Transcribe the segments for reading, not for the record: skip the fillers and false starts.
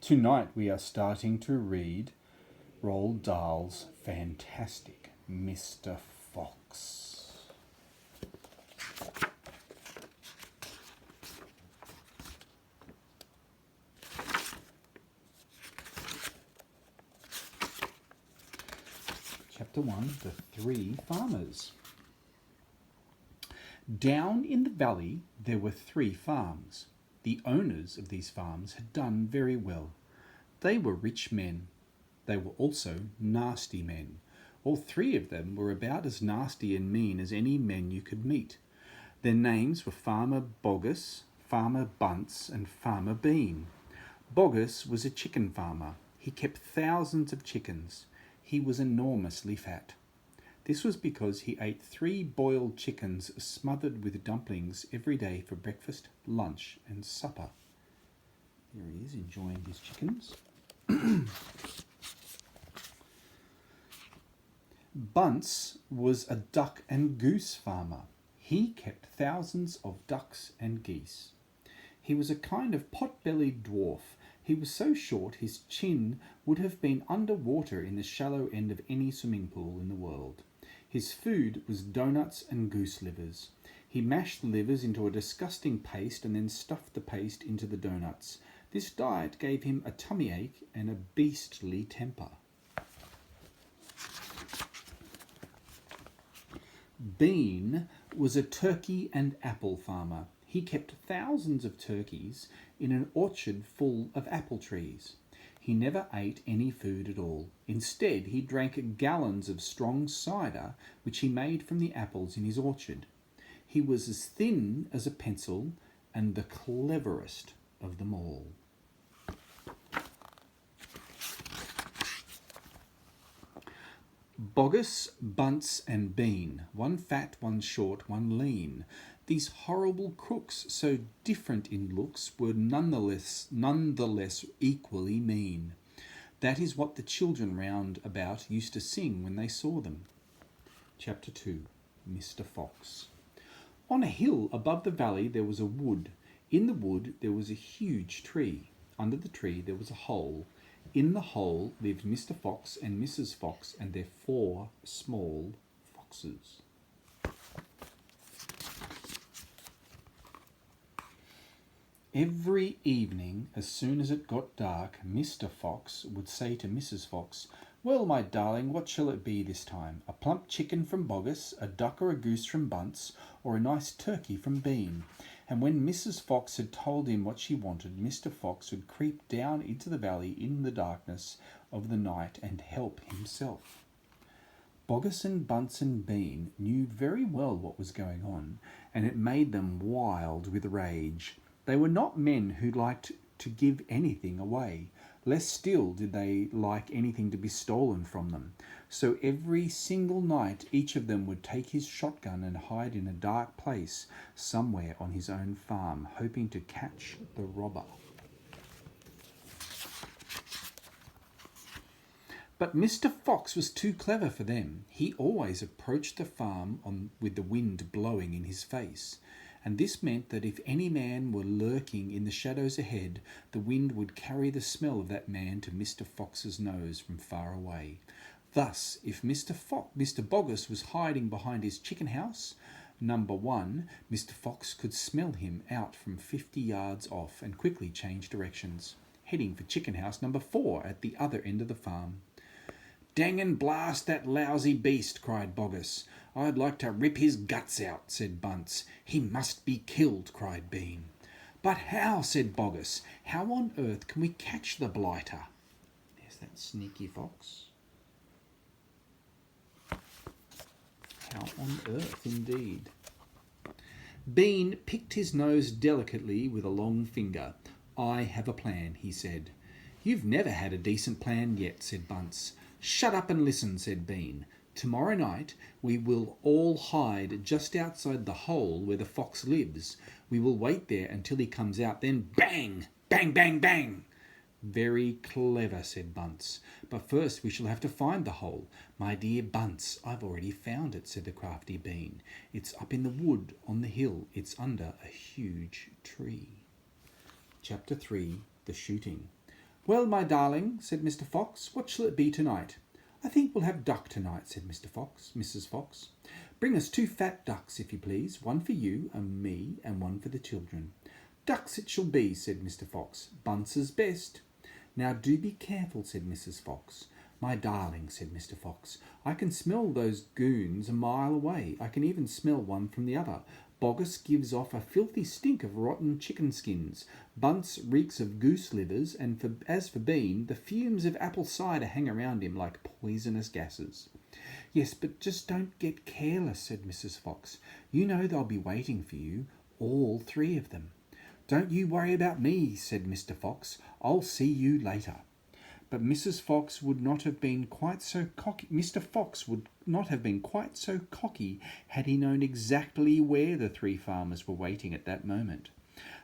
Tonight we are starting to read Roald Dahl's fantastic Mr. Fox. Chapter 1, The Three Farmers. Down in the valley there were 3 farms. The owners of these farms had done very well. They were rich men. They were also nasty men. All 3 of them were about as nasty and mean as any men you could meet. Their names were Farmer Boggis, Farmer Bunce, and Farmer Bean. Boggis was a chicken farmer. He kept thousands of chickens. He was enormously fat. This was because he ate 3 boiled chickens smothered with dumplings every day for breakfast, lunch, and supper. There he is, enjoying his chickens. Bunce was a duck and goose farmer. He kept thousands of ducks and geese. He was a kind of pot-bellied dwarf. He was so short his chin would have been under water in the shallow end of any swimming pool in the world. His food was doughnuts and goose livers. He mashed the livers into a disgusting paste and then stuffed the paste into the doughnuts. This diet gave him a tummy ache and a beastly temper. Bean was a turkey and apple farmer. He kept thousands of turkeys in an orchard full of apple trees. He never ate any food at all. Instead, he drank gallons of strong cider, which he made from the apples in his orchard. He was as thin as a pencil and the cleverest of them all. Boggis, Bunce, and Bean, one fat, one short, one lean. These horrible crooks, so different in looks, were nonetheless equally mean. That is what the children round about used to sing when they saw them. Chapter 2, Mr. Fox. On a hill above the valley there was a wood. In the wood there was a huge tree. Under the tree there was a hole. In the hole lived Mr. Fox and Mrs. Fox and their 4 small foxes. Every evening, as soon as it got dark, Mr. Fox would say to Mrs. Fox, "Well, my darling, what shall it be this time? A plump chicken from Boggis, a duck or a goose from Bunce, or a nice turkey from Bean?" And when Mrs. Fox had told him what she wanted, Mr. Fox would creep down into the valley in the darkness of the night and help himself. Boggis and Bunce and Bean knew very well what was going on, and it made them wild with rage. They were not men who liked to give anything away. Less still did they like anything to be stolen from them. So every single night each of them would take his shotgun and hide in a dark place somewhere on his own farm, hoping to catch the robber. But Mr. Fox was too clever for them. He always approached the farm with the wind blowing in his face. And this meant that if any man were lurking in the shadows ahead, the wind would carry the smell of that man to Mr. Fox's nose from far away. Thus, if Mr. Boggis was hiding behind his chicken house, number 1, Mr. Fox could smell him out from 50 yards off and quickly change directions, heading for chicken house number 4 at the other end of the farm. "Dang and blast that lousy beast," cried Boggis. "I'd like to rip his guts out," said Bunce. "He must be killed," cried Bean. "But how?" said Boggis. "How on earth can we catch the blighter?" There's that sneaky fox. How on earth, indeed. Bean picked his nose delicately with a long finger. "I have a plan," he said. "You've never had a decent plan yet," said Bunce. "Shut up and listen," said Bean. "Tomorrow night we will all hide just outside the hole where the fox lives. We will wait there until he comes out, then bang! Bang, bang, bang!" "Very clever," said Bunce. "But first we shall have to find the hole." "My dear Bunce, I've already found it," said the crafty Bean. "It's up in the wood on the hill. It's under a huge tree." Chapter 3, The Shooting. "Well, my darling," said Mr. Fox, "what shall it be tonight?" "I think we'll have duck tonight," said Mrs. Fox. "Bring us 2 fat ducks, if you please, one for you and me and one for the children." "Ducks it shall be," said Mr. Fox. "Bunce's best." "Now do be careful," said Mrs. Fox. "My darling," said Mr. Fox, "I can smell those goons a mile away. I can even smell one from the other. Boggis gives off a filthy stink of rotten chicken skins. Bunce reeks of goose livers, and as for Bean, the fumes of apple cider hang around him like poisonous gases." "Yes, but just don't get careless," said Mrs. Fox. "You know they'll be waiting for you, all 3 of them." "Don't you worry about me," said Mr. Fox. "I'll see you later." But Mrs. Fox would not have been quite so cocky. Mr. Fox would not have been quite so cocky had he known exactly where the 3 farmers were waiting at that moment.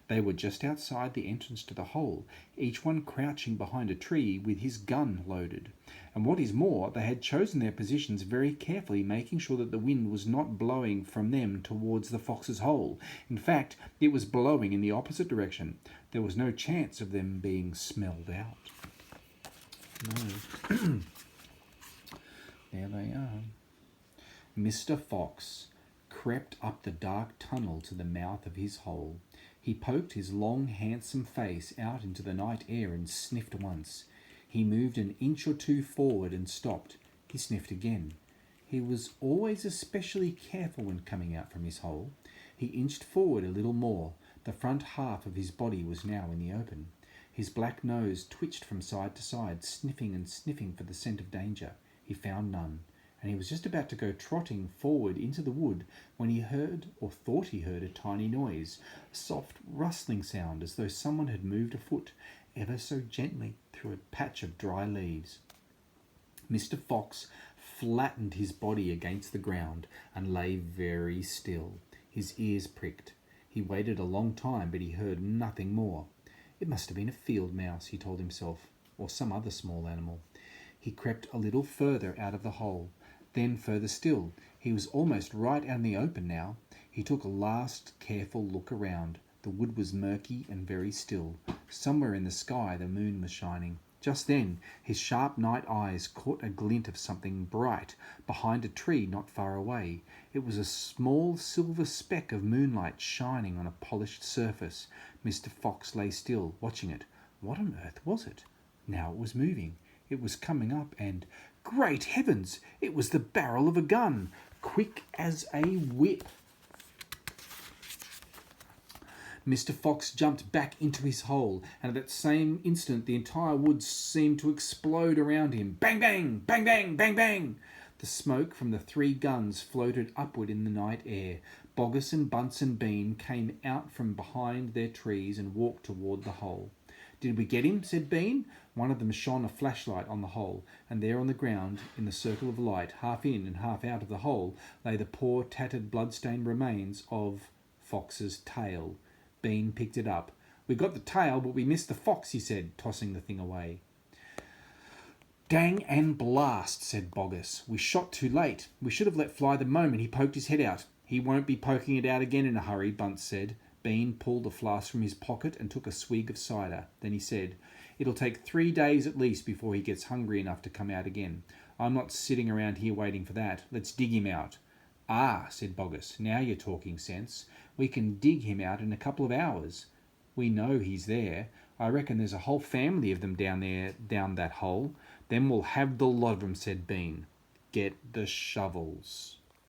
They were just outside the entrance to the hole, each one crouching behind a tree with his gun loaded. And what is more, they had chosen their positions very carefully, making sure that the wind was not blowing from them towards the fox's hole. In fact, it was blowing in the opposite direction. There was no chance of them being smelled out. No. There they are. Mr. Fox crept up the dark tunnel to the mouth of his hole. He poked his long, handsome face out into the night air and sniffed once. He moved an inch or 2 forward and stopped. He sniffed again. He was always especially careful when coming out from his hole. He inched forward a little more. The front half of his body was now in the open. His black nose twitched from side to side, sniffing and sniffing for the scent of danger. He found none, and he was just about to go trotting forward into the wood when he heard, or thought he heard, a tiny noise, a soft rustling sound as though someone had moved a foot ever so gently through a patch of dry leaves. Mr. Fox flattened his body against the ground and lay very still. His ears pricked. He waited a long time, but he heard nothing more. It must have been a field mouse, he told himself, or some other small animal. He crept a little further out of the hole, then further still. He was almost right out in the open now. He took a last careful look around. The wood was murky and very still. Somewhere in the sky the moon was shining. Just then his sharp night eyes caught a glint of something bright behind a tree not far away. It was a small silver speck of moonlight shining on a polished surface. Mr. Fox lay still, watching it. What on earth was it? Now it was moving. It was coming up and, great heavens, it was the barrel of a gun, quick as a whip. Mr. Fox jumped back into his hole, and at that same instant the entire woods seemed to explode around him. Bang, bang, bang, bang, bang, bang. The smoke from the 3 guns floated upward in the night air. Boggis and Bunce and Bean came out from behind their trees and walked toward the hole. "Did we get him?" said Bean. One of them shone a flashlight on the hole, and there on the ground, in the circle of light, half in and half out of the hole, lay the poor, tattered, blood-stained remains of Fox's tail. Bean picked it up. "We got the tail, but we missed the fox," he said, tossing the thing away. "Dang and blast," said Boggis. "We shot too late. We should have let fly the moment he poked his head out." "He won't be poking it out again in a hurry," Bunce said. Bean pulled a flask from his pocket and took a swig of cider. Then he said, "It'll take 3 days at least before he gets hungry enough to come out again. I'm not sitting around here waiting for that. Let's dig him out." "Ah," said Boggis, "now you're talking sense. We can dig him out in a couple of hours. We know he's there. I reckon there's a whole family of them down that hole. Then we'll have the lot of them," said Bean. "Get the shovels."